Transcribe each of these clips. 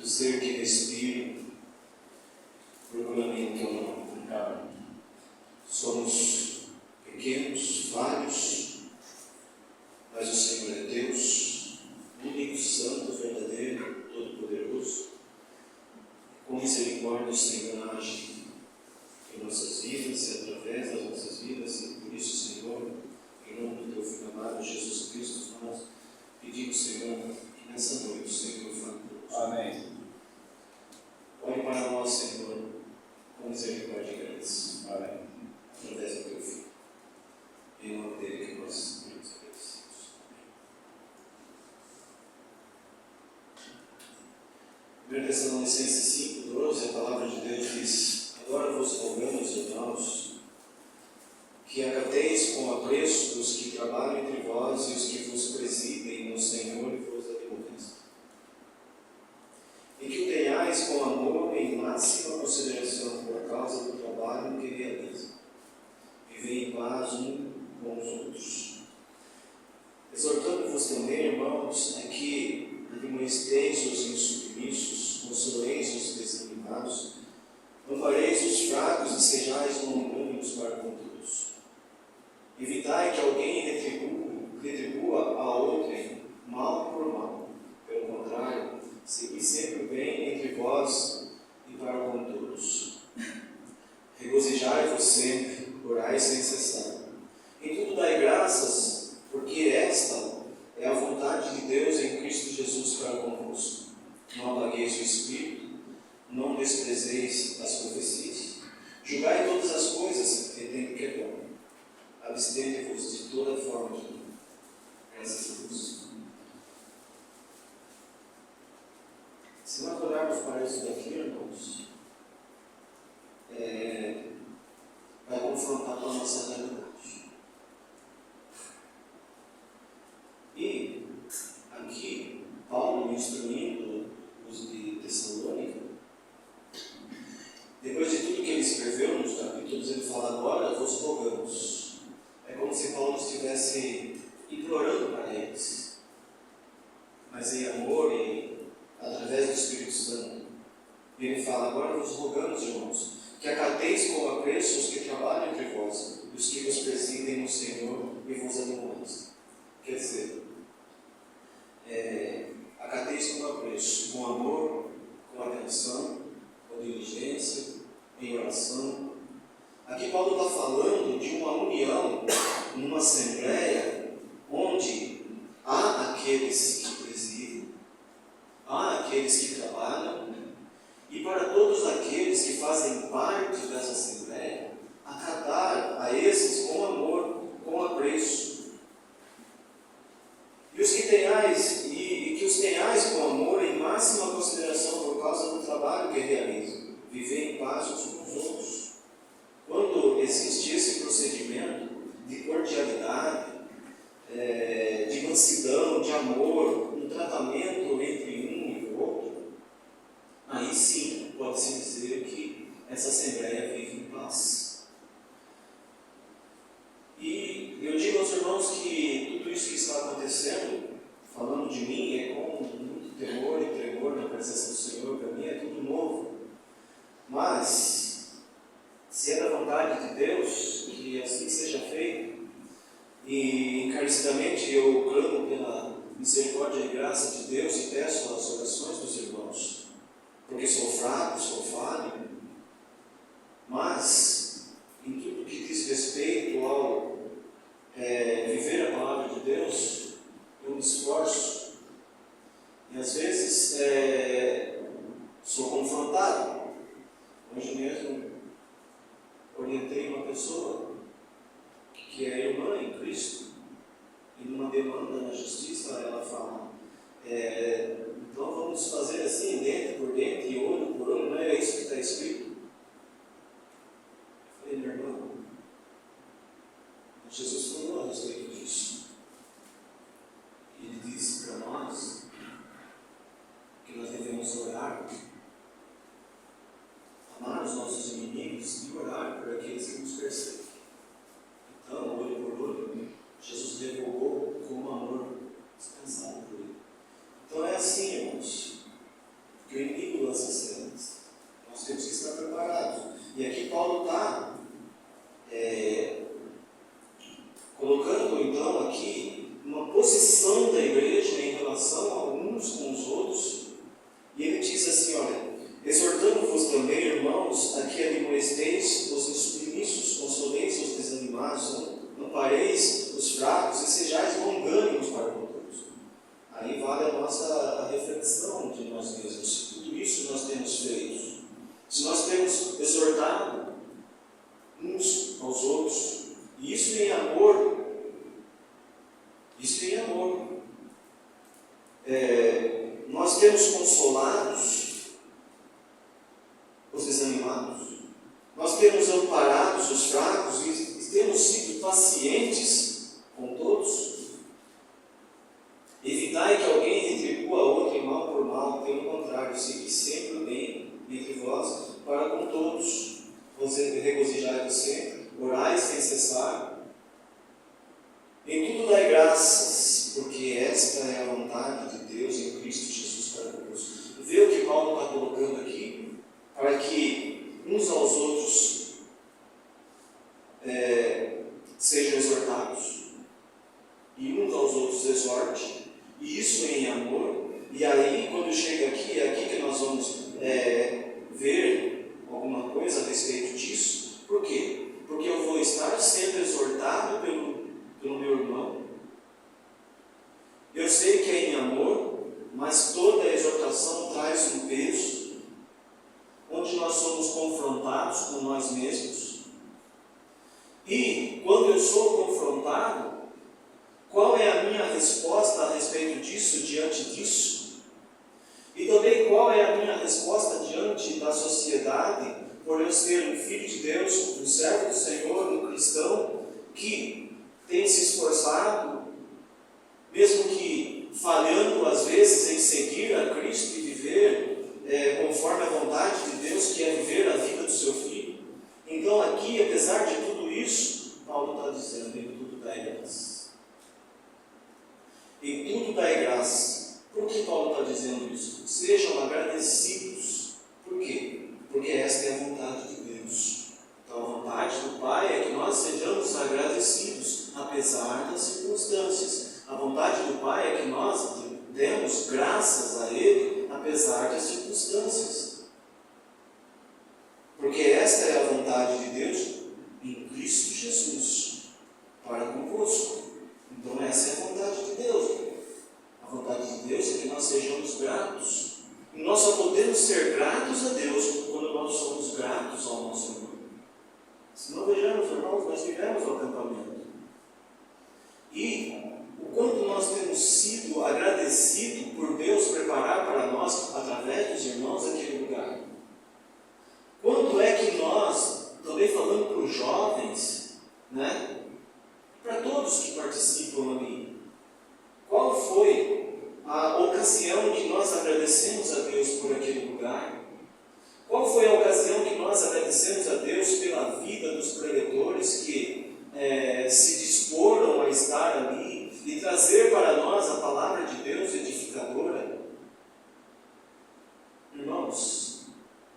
ser que respiro, proclame o teu nome. Somos pequenos, falhos, mas o Senhor é Deus, único, santo, verdadeiro, todo-poderoso. Com misericórdia o Senhor age em nossas vidas e através das nossas vidas, e por isso, Senhor, em nome do teu Filho amado Jesus Cristo, nós pedimos, Senhor, que nessa noite o Senhor fale conosco. Amém. Olhe para nós, Senhor, com misericórdia e graça. Amém. Através do teu Filho. Em nome dele que nós temos agradecidos. Amém. 1 Tessalonicenses 5:12, a palavra de Deus diz: agora vos rogamos, irmãos, que acateis com apreço os que trabalham entre vós e os que vos presidem no Senhor e vos admoestem. E que o tenhais com amor em máxima consideração por causa do trabalho que realizam. Vivei em paz um com os outros. Exortando-vos também, irmãos, a que admoesteis os insubmissos, consoleis os desanimados, ampareis os fracos e sejais longânimos para com todos. Evitai que alguém retribua a outrem mal por mal. Pelo contrário, segui sempre o bem entre vós e para com todos. Regozijai-vos sempre, orai sem cessar. Em tudo dai graças, porque esta é a vontade de Deus em Cristo Jesus para convosco. Não apagueis o Espírito, não desprezeis as profecias. Julgai todas as coisas, retendo o que é bom. Abstende-vos de toda forma de mal. Graças a Deus. Se nós olharmos para isso daqui, irmãos, vai confrontar com a nossa realidade. E aqui, Paulo instruindo os de Tessalônica, depois de tudo que ele escreveu nos capítulos, ele fala: agora vos rogamos. É como se Paulo estivesse implorando para eles, mas em amor e através do Espírito Santo. Ele fala: agora vos rogamos, irmãos, que acateis com apreço os que trabalham entre vós e os que vos presidem no Senhor e vos admoestem. Quer dizer, acateis com apreço, com amor, com atenção, com diligência, em oração. Aqui Paulo está falando de uma união, numa assembleia, onde há aqueles que presidem, há aqueles que trabalham, e para todos aqueles que fazem parte dessa assembleia, acatar a esses com amor, com apreço. E que os tenhais com amor em máxima consideração por causa do trabalho que realizam. Viver em paz uns com os outros. Quando existe esse procedimento de cordialidade, de mansidão, de amor, um tratamento entre um e o outro, aí sim pode-se dizer que essa assembleia vive em paz. E eu digo aos irmãos que tudo isso que está acontecendo, falando de mim, é com muito temor e tremor na presença do Senhor. Para mim é tudo novo. Mas, se é da vontade de Deus, que assim seja feito. E encarecidamente eu clamo pela misericórdia e graça de Deus e peço as orações dos irmãos, porque sou fraco, sou falho, mas em tudo que diz respeito ao viver a palavra de Deus, eu me esforço e às vezes sou confrontado. Hoje mesmo orientei uma pessoa que é irmã em Cristo, e numa demanda na justiça ela fala: então vamos fazer assim, dente por dente e olho por olho, não é isso que está escrito? Eu falei: meu irmão, Jesus falou a respeito disso. Ele disse para nós que nós devemos orar, amar os nossos inimigos e orar por aqueles que nos perseguem. Então, olho por olho, Jesus revogou com um amor descansado por ele. Então é assim, irmãos, que o inimigo a reflexão de nós mesmos, se tudo isso nós temos feito, se nós temos exortado uns aos outros, e isso em amor, nós temos consolados os desanimados, nós temos amparado os fracos e temos sido pacientes com todos. Evitai que alguém retribua a outro em mal por mal, pelo contrário, segui sempre o bem entre vós, para com todos. Regozijai-vos sempre, orai sem cessar. Em tudo dai graças, porque esta é a vontade de Deus em Cristo Jesus para convosco. Vê o que Paulo está colocando aqui, para que uns aos outros sejam exortados, e uns aos outros exorte, e isso em amor. E aí, quando chega aqui, é aqui que nós vamos ver alguma coisa a respeito disso. Por quê? Porque eu vou estar sendo exortado pelo meu irmão. Eu sei que é em amor, mas toda a exortação traz um peso, onde nós somos confrontados com nós mesmos. E quando eu sou confrontado, qual é a minha resposta a respeito disso, diante disso? E também qual é a minha resposta diante da sociedade, por eu ser um filho de Deus, um servo do Senhor, um cristão, que tem se esforçado, mesmo que falhando às vezes em seguir a Cristo e viver conforme a vontade de Deus, que é viver a vida do seu Filho. Então aqui, apesar de tudo isso, Paulo está dizendo, em tudo dai graça. Em tudo dai graça. Por que Paulo está dizendo isso? Sejam agradecidos. Por quê? Porque esta é a vontade de Deus. Então a vontade do Pai é que nós sejamos agradecidos, apesar das circunstâncias. A vontade do Pai é que nós demos graças a Ele, apesar das circunstâncias. Porque esta é a vontade de Deus em Cristo Jesus, para convosco. Então essa é a vontade de Deus. A vontade de Deus é que nós sejamos gratos. E nós só podemos ser gratos a Deus quando nós somos gratos ao nosso irmão. Se não, vejamos, irmãos, nós tivemos o acampamento. E o quanto nós temos sido agradecidos por Deus preparar para nós, através dos irmãos, aquele lugar. Quanto é que nós, também falando para os jovens, para todos que participam ali, qual foi a ocasião que nós agradecemos a Deus por aquele lugar? Qual foi a ocasião que nós agradecemos a Deus pela vida dos preletores que se disporam a estar ali e trazer para nós a palavra de Deus edificadora? Irmãos,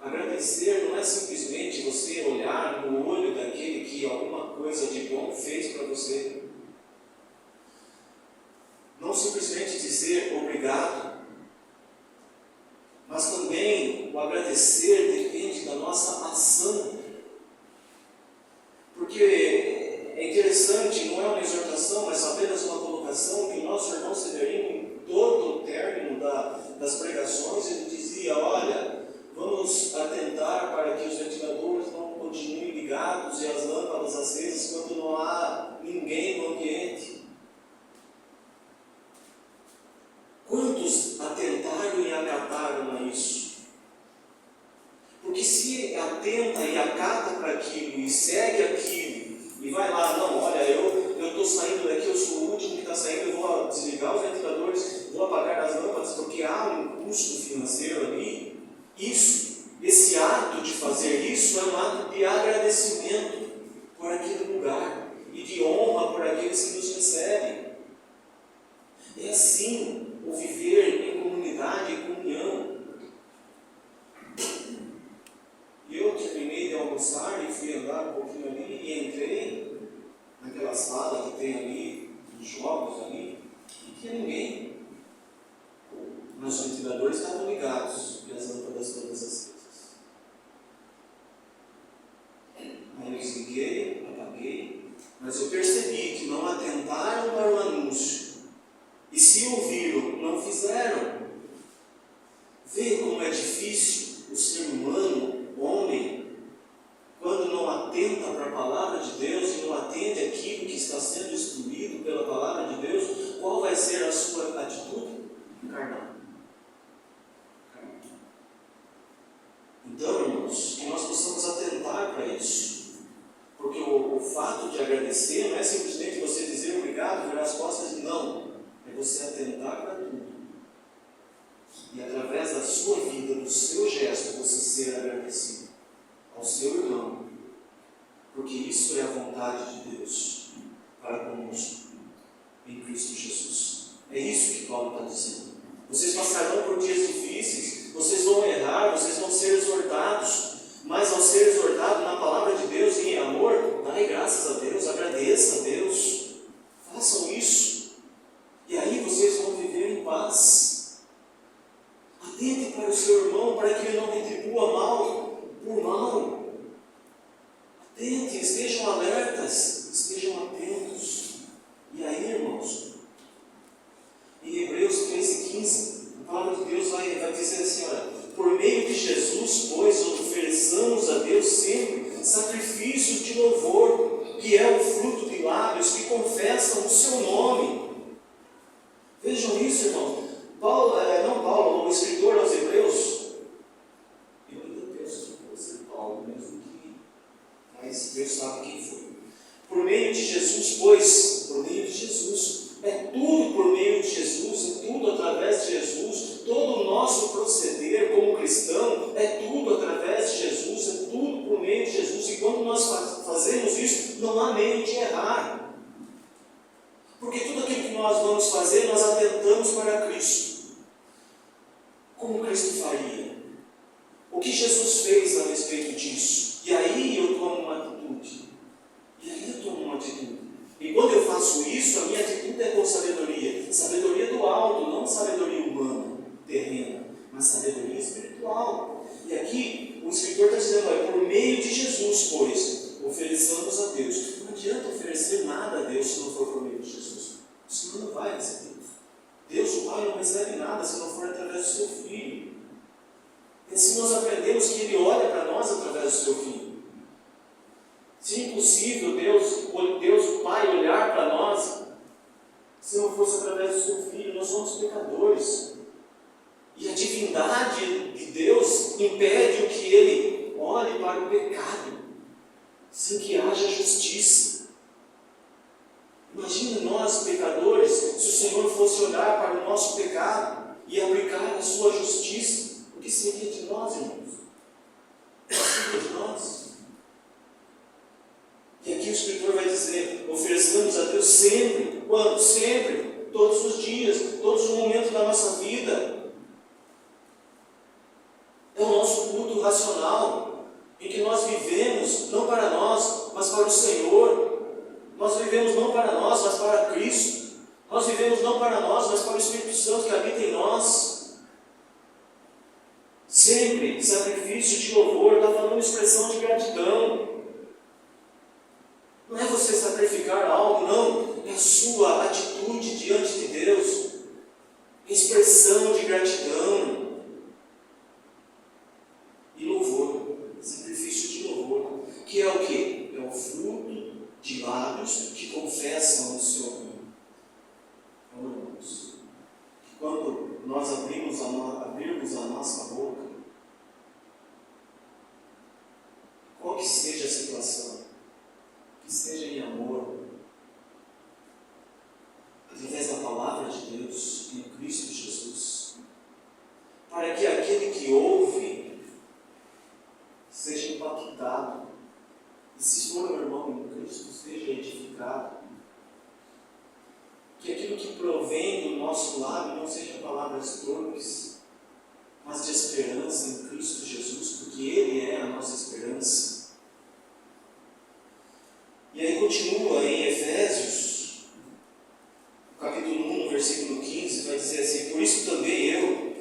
agradecer não é simplesmente você olhar no olho daquele que alguma coisa de bom fez para você. Não simplesmente dizer obrigado, mas também o agradecer depende da nossa ação. Porque é interessante, não é uma exortação, mas apenas uma colocação, que o nosso irmão Severino, em todo o término das pregações, ele dizia: olha, vamos atentar para que os ventiladores não continuem ligados e as lâmpadas acesas quando não há ninguém no ambiente. Quantos atentaram e acataram a isso? Porque se atenta e acata para aquilo e segue aquilo e vai lá, não, olha, eu estou saindo daqui, eu sou o último que está saindo, eu vou desligar os ventiladores, vou apagar as lâmpadas, porque há um custo financeiro ali. Esse ato de fazer isso é um ato de agradecimento por aquele lugar e de honra por aqueles que nos recebem. É assim o viver em comunidade e comunhão. Eu terminei de almoçar e fui andar um pouquinho ali e entrei naquela sala que tem ali, os jogos ali, e tinha ninguém. Mas os ventiladores estavam ligados e as lâmpadas todas acesas. Aí eu desliguei, apaguei, mas eu percebi que não atentaram para o anúncio. E se ouviram, não fizeram. Vê como é difícil o ser humano, homem, quando não atenta para a palavra de Deus e não atende aquilo que está sendo instruído pela palavra de Deus, qual vai ser a sua atitude? Carnal. Então, irmãos, que nós possamos atentar para isso. Porque o fato de agradecer não é simplesmente você dizer obrigado, virar as costas, não. É você atentar para tudo. E através da sua vida, do seu gesto, você ser agradecido ao seu irmão. Porque isso é a vontade de Deus para conosco, em Cristo Jesus. É isso que Paulo está dizendo. Vocês passarão por dias difíceis, vocês vão errar, vocês vão ser exortados, mas ao ser exortado na palavra de Deus e em amor, dai graças a Deus, agradeça a Deus, façam isso, e aí vocês vão viver em paz. Atente para o seu irmão, para que ele não retribua mal por mal. Atente, estejam alertas, estejam atentos. E aí, irmãos, em Hebreus 13:15, a palavra de Deus vai dizer assim, olha, por meio de Jesus, pois, ofereçamos a Deus sempre sacrifícios de louvor, que é o fruto de lábios que confessam o seu nome. Vejam isso, irmão. O escritor aos Hebreus, eu ainda penso que fosse Paulo mesmo, mas Deus sabe quem foi. Por meio de Jesus, pois, por meio de Jesus, é tudo por meio de Jesus, é tudo através de Jesus, todo o nosso proceder como cristão é tudo através de Jesus, é tudo por meio de Jesus, e quando nós fazemos isso, não há meio de errar, porque tudo aquilo que nós vamos fazer, nós atentamos para Cristo, como Cristo faria, o que Jesus fez a respeito disso, e aí eu tomo uma atitude, e quando eu faço isso, a minha atitude é com sabedoria. Sabedoria do alto, não sabedoria humana, terrena, mas sabedoria espiritual. E aqui o escritor está dizendo, por meio de Jesus, pois, ofereçamos a Deus. Não adianta oferecer nada a Deus se não for por meio de Jesus. O Senhor não vai receber. Deus, o Pai, não recebe nada se não for através do seu Filho. E assim nós aprendemos que Ele olha para nós através do seu Filho. Se impossível Deus, o Pai, olhar para nós, se não fosse através do seu Filho, nós somos pecadores. E a divindade de Deus impede que Ele olhe para o pecado, sem que haja justiça. Imagine nós, pecadores, se o Senhor fosse olhar para o nosso pecado e aplicar a sua justiça, o que seria de nós, irmãos? O que seria de nós? E aqui o escritor vai dizer, ofereçamos a Deus sempre. Quando? Sempre. Todos os dias, todos os momentos da nossa vida. É o nosso culto racional, em que nós vivemos não para nós, mas para o Senhor. Nós vivemos não para nós, mas para Cristo. Nós vivemos não para nós, mas para o Espírito Santo que habita em nós. Sempre sacrifício de louvor, está falando expressão de gratidão. Não é você sacrificar algo, não. É a sua atitude diante de Deus. Expressão de gratidão. E louvor. Sacrifício de louvor. Que é o quê? É o fruto de lábios que confessam o seu nome. Então, irmãos, que quando nós abrirmos a nossa boca, qual que seja a situação, que seja em amor, através da palavra de Deus, em Cristo Jesus, para que aquele que ouve seja impactado, e se for meu irmão em Cristo, seja edificado, que aquilo que provém do nosso lábio não sejam palavras torpes, mas de esperança em Cristo Jesus, porque Ele é a nossa esperança. E aí continua em Efésios, capítulo 1, versículo 15, vai dizer assim, por isso também eu,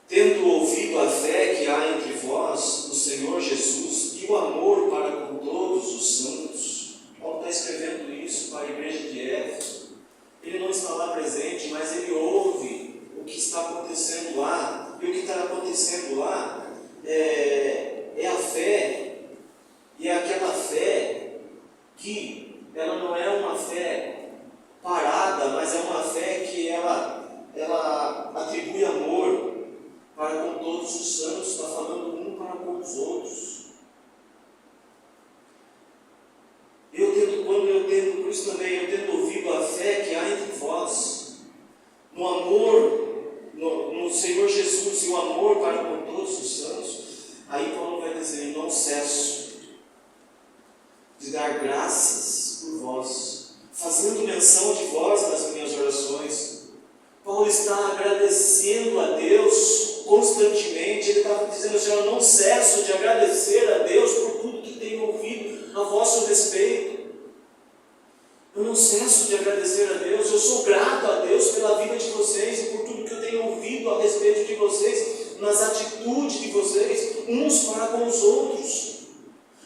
tendo ouvido a fé que há entre vós, no Senhor Jesus, e o amor para com todos os santos. Paulo está escrevendo isso para a igreja de Éfeso. Ele não está lá presente, mas ele ouve o que está acontecendo lá. acontecendo lá é a fé, e é aquela fé que ela não é uma fé parada, mas é uma fé que ela atribui amor para com todos os santos, está falando um para com os outros. Quando eu tento, por isso também eu tento ouvir a fé que há entre vós, no amor, no Senhor Jesus e o amor para com todos os santos. Aí Paulo vai dizer: não cesso de dar graças por vós, fazendo menção de vós nas minhas orações. Paulo está agradecendo a Deus constantemente. Ele está dizendo: Senhor, eu não cesso de agradecer a Deus por tudo que tenho ouvido a vosso respeito. Eu não cesso de agradecer a Deus. Eu sou grato a Deus pela vida de vocês e por tudo que eu tenho ouvido a respeito de vocês, nas atitudes de vocês, uns para com os outros.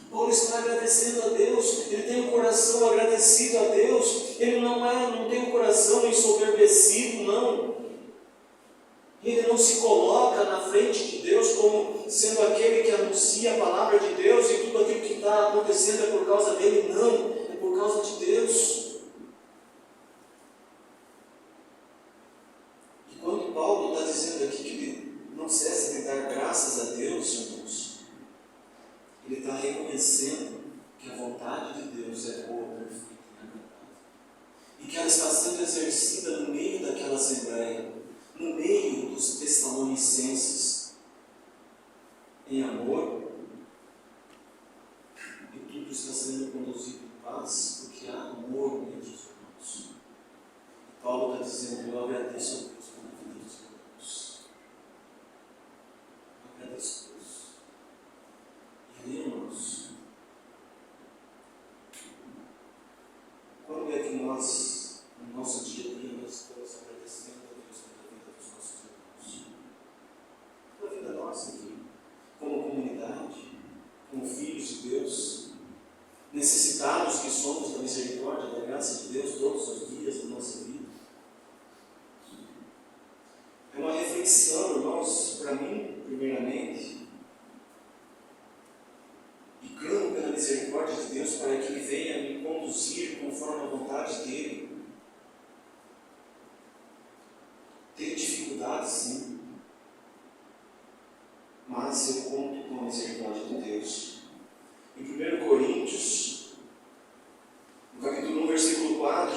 Paulo está agradecendo a Deus, ele tem um coração agradecido a Deus, ele não tem um coração ensoberbecido, não. Ele não se coloca na frente de Deus como sendo aquele que anuncia a palavra de Deus e tudo aquilo que está acontecendo é por causa dele, não, é por causa de Deus. E quando Paulo está dizendo aqui que ele não cessa de dar graças a Deus, irmãos, ele está reconhecendo que a vontade de Deus é boa, perfeita e agradável, e que ela está sendo exercida no meio daquela assembleia, no meio dos Tessalonicenses, em amor, e tudo está sendo conduzido em paz, porque há amor entre os irmãos. E Paulo está dizendo: eu agradeço a Deus pela vida dos irmãos. Eu agradeço a Deus. E aí, irmãos, quando é que nós, no nosso dia a dia, nós estamos agradecendo a Deus pela vida dos nossos irmãos? Pela vida nossa aqui, como comunidade, como filhos de Deus, necessitados que somos da misericórdia, da graça de Deus todos os dias da nossa vida. É uma reflexão, irmãos, para mim, primeiramente, e clamo pela misericórdia de Deus para que Ele venha me conduzir conforme a vontade dEle. Tenho dificuldades, sim, mas eu conto com a misericórdia de Deus. Em 1 Coríntios, no capítulo 1, versículo 4,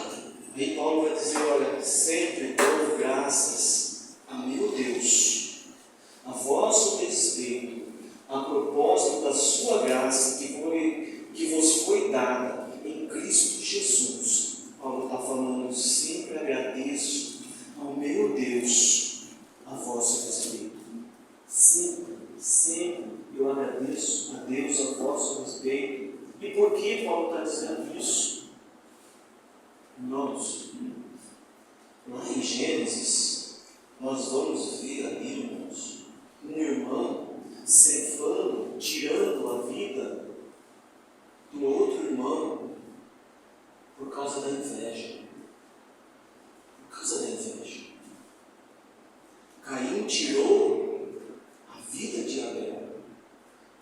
aí Paulo vai dizer: olha, sempre dou graças a meu Deus, a vosso respeito, a propósito da sua graça que vos foi dada em Cristo Jesus. Paulo está falando: sempre agradeço ao meu Deus a vosso respeito. Sempre eu agradeço a Deus a vosso respeito. E por que Paulo está dizendo isso? Irmãos, lá em Gênesis, nós vamos ver ali, irmãos, um irmão cefando, tirando a vida do outro irmão por causa da inveja. Por causa da inveja. Caim tirou a vida de Abel,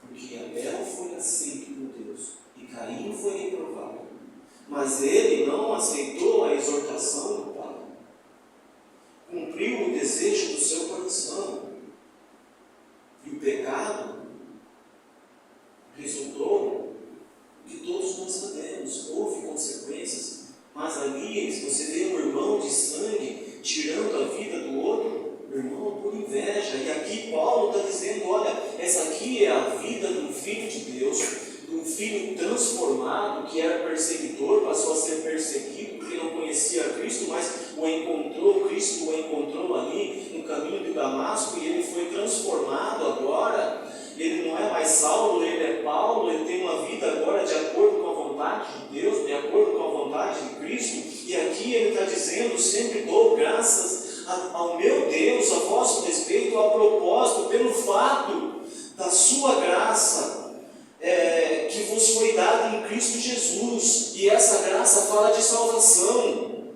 porque Abel foi aceito por Deus e Caim foi reprovado. Mas ele não aceitou a exortação do Pai, cumpriu o desejo do seu coração, e o pecado resultou que todos nós sabemos, houve consequências, mas ali você vê um irmão de sangue tirando a vida do outro irmão por inveja. E aqui Paulo está dizendo: olha, essa aqui é a vida de um filho de Deus, de um filho transformado, que era perseguidor, passou a ser perseguido porque não conhecia Cristo, mas Cristo o encontrou ali no caminho de Damasco, e ele foi transformado agora. Ele não é mais Saulo, ele é Paulo, ele tem uma vida agora de acordo com a vontade de Deus, de acordo com a vontade de Cristo. E aqui ele está dizendo: sempre dou graças ao meu Deus a vosso respeito, a propósito, pelo fato da sua graça que vos foi dada em Cristo Jesus. E essa graça fala de salvação.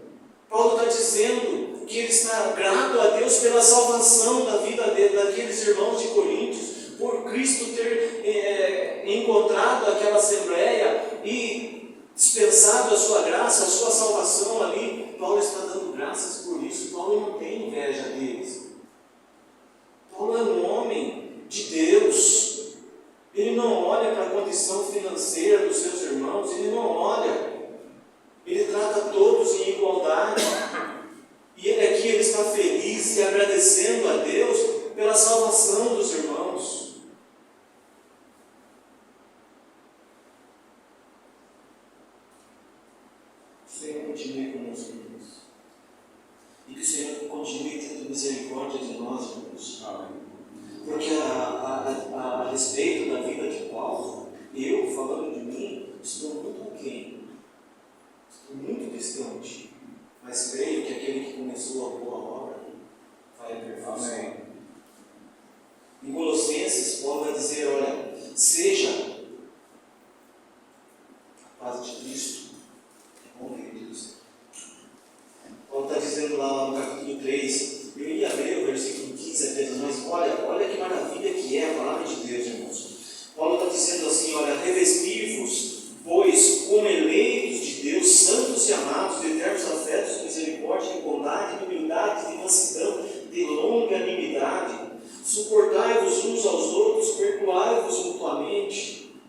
Paulo está dizendo porque ele está grato a Deus pela salvação da vida daqueles irmãos de Coríntios, por Cristo ter encontrado aquela assembleia e dispensado a sua graça, a sua salvação ali. Paulo está dando graças por isso. Paulo não tem inveja deles. Paulo é um homem de Deus. Ele não olha para a condição financeira dos seus irmãos, ele não olha. Ele trata todos em igualdade. E aqui ele está feliz e agradecendo a Deus pela salvação dos irmãos. O Senhor continue conosco, irmãos. E que o Senhor continue tendo misericórdia de nós, irmãos. Amém. Porque a respeito da vida de Paulo, eu, falando de mim, estou muito aquém. Estou muito distante. Mas creio que aquele que começou a boa obra vai aperfeiçoar. Em Colossenses, Paulo vai dizer, olha, seja a paz de Cristo. É bom ver Deus. Paulo está dizendo lá no capítulo 3, eu ia ler o versículo 15 até 19, olha que maravilha que é a palavra de Deus, irmãos. Paulo está dizendo assim, olha, revestir-vos, pois, como eleitos de Deus, santos e amados, de eternos afetos, de misericórdia, de bondade, de humildade, de mansidão, de longanimidade, suportai-vos uns aos outros, perdoai-vos mutuamente.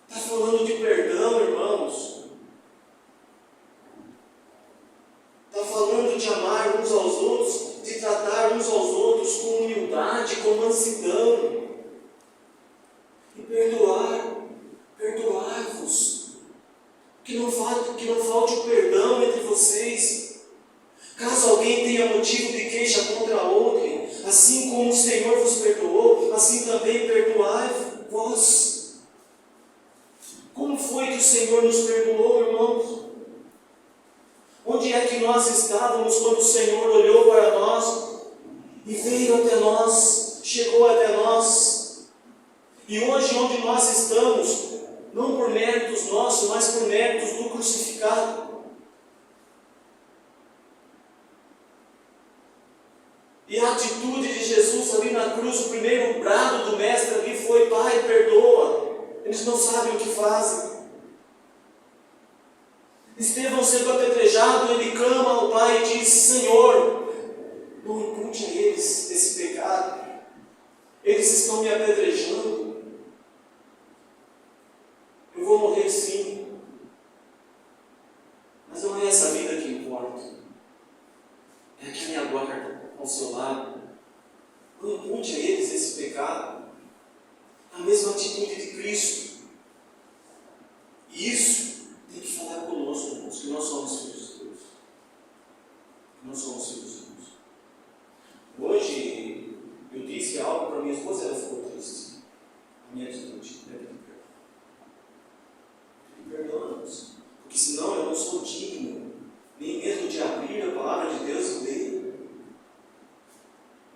Está falando de perdão, irmãos. Está falando de amar uns aos outros, de tratar uns aos outros com humildade, com mansidão. E perdoai-vos. Que não falte o perdão entre vocês. Caso alguém tenha motivo de queixa contra outrem, assim como o Senhor vos perdoou, assim também perdoai-vos. Como foi que o Senhor nos perdoou, irmãos? Onde é que nós estávamos quando o Senhor olhou para nós e veio até nós, chegou até nós? E hoje, onde nós estamos, não por méritos nossos, mas por méritos do crucificado. E a atitude de Jesus ali na cruz, o primeiro brado do Mestre ali foi: Pai, perdoa, eles não sabem o que fazem. Estevão sendo apedrejado, ele clama ao Pai e diz: Senhor, não impute a eles esse pecado, eles estão me apedrejando. Eu vou morrer sim, mas não é essa vida que importa, é a que me aguarda ao seu lado. Não impute a eles esse pecado. A mesma atitude de Cristo. E isso tem que falar conosco, irmãos, que nós somos filhos de Deus. Que nós somos filhos de Deus. Hoje, eu disse algo para minha esposa e ela ficou triste. A minha atitude é pedir perdão. Perdoa-nos. Porque senão eu não sou digno nem mesmo de abrir a palavra de Deus e ler.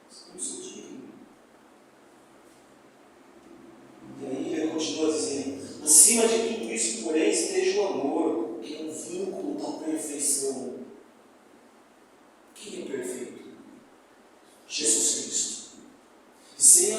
Eu não sou digno. E aí ele continua dizendo: acima de tudo isso, porém, esteja o amor, que é um vínculo da perfeição. Quem é perfeito? Jesus Cristo. E sem